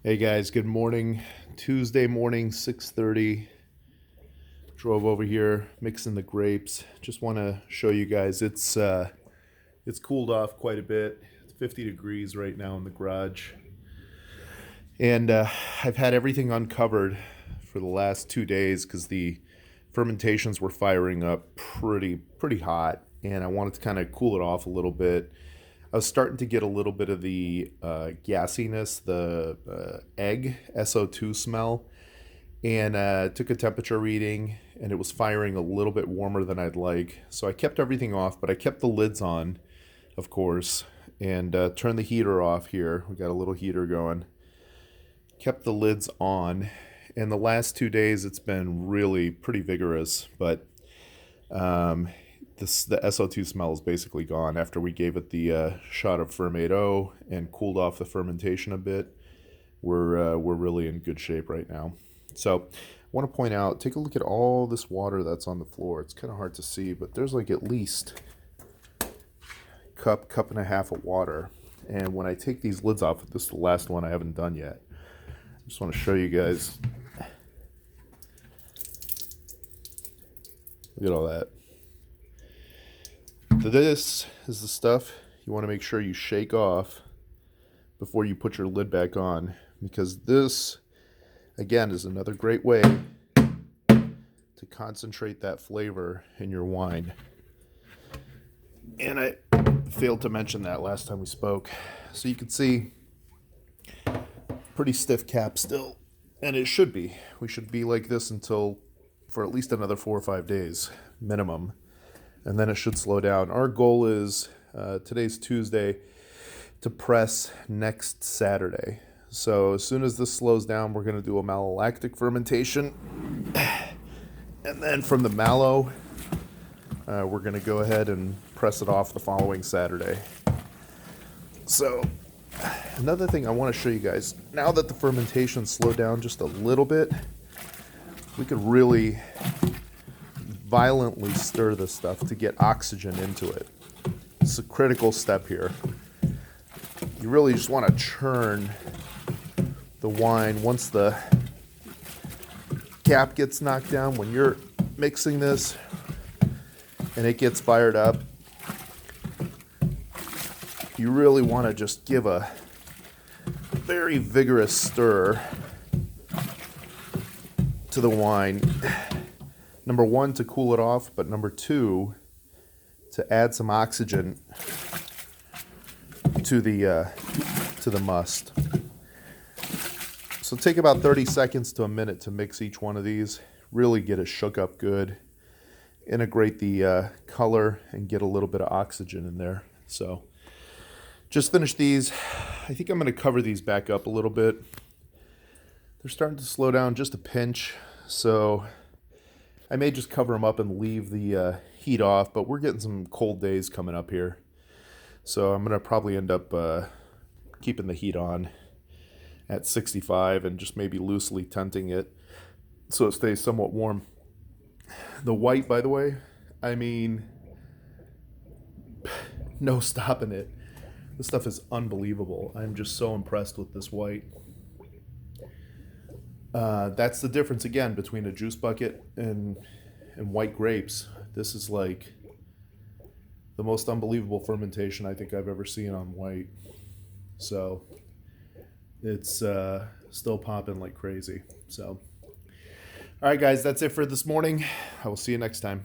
Hey guys, good morning. Tuesday morning, 6:30. Drove over here mixing the grapes. Just want to show you guys it's cooled off quite a bit. It's 50 degrees right now in the garage. And I've had everything uncovered for the last 2 days cuz the fermentations were firing up pretty hot and I wanted to kind of cool it off a little bit. I was starting to get a little bit of the gassiness, the egg SO2 smell, and took a temperature reading, and it was firing a little bit warmer than I'd like. So I kept everything off, but I kept the lids on, of course, and turned the heater off here. We got a little heater going. Kept the lids on, and the last 2 days it's been really pretty vigorous, but um, the SO2 smell is basically gone after we gave it the shot of Fermento and cooled off the fermentation a bit. We're really in good shape right now. So I want to point out, take a look at all this water that's on the floor. It's kind of hard to see, but there's like at least cup and a half of water. And when I take these lids off, this is the last one I haven't done yet. I just want to show you guys. Look at all that. This is the stuff you want to make sure you shake off before you put your lid back on, because this, again, is another great way to concentrate that flavor in your wine. And I failed to mention that last time we spoke. So you can see, pretty stiff cap still, and it should be. We should be like this for at least another 4 or 5 days minimum, and then it should slow down. Our goal is, today's Tuesday, to press next Saturday. So as soon as this slows down, we're going to do a malolactic fermentation, and then from the mallow, we're going to go ahead and press it off the following Saturday. So another thing I want to show you guys, now that the fermentation slowed down just a little bit, we could really violently stir this stuff to get oxygen into it. It's a critical step here. You really just want to churn the wine once the cap gets knocked down. When you're mixing this and it gets fired up, you really want to just give a very vigorous stir to the wine. Number one, to cool it off, but number two, to add some oxygen to the must. So take about 30 seconds to a minute to mix each one of these. Really get it shook up good. Integrate the color and get a little bit of oxygen in there. So just finished these. I think I'm going to cover these back up a little bit. They're starting to slow down just a pinch, so I may just cover them up and leave the heat off, but we're getting some cold days coming up here. So I'm going to probably end up keeping the heat on at 65 and just maybe loosely tenting it so it stays somewhat warm. The white, by the way, I mean, no stopping it. This stuff is unbelievable. I'm just so impressed with this white. That's the difference, again, between a juice bucket and white grapes. This is like the most unbelievable fermentation I think I've ever seen on white. So it's still popping like crazy. So, all right, guys, that's it for this morning. I will see you next time.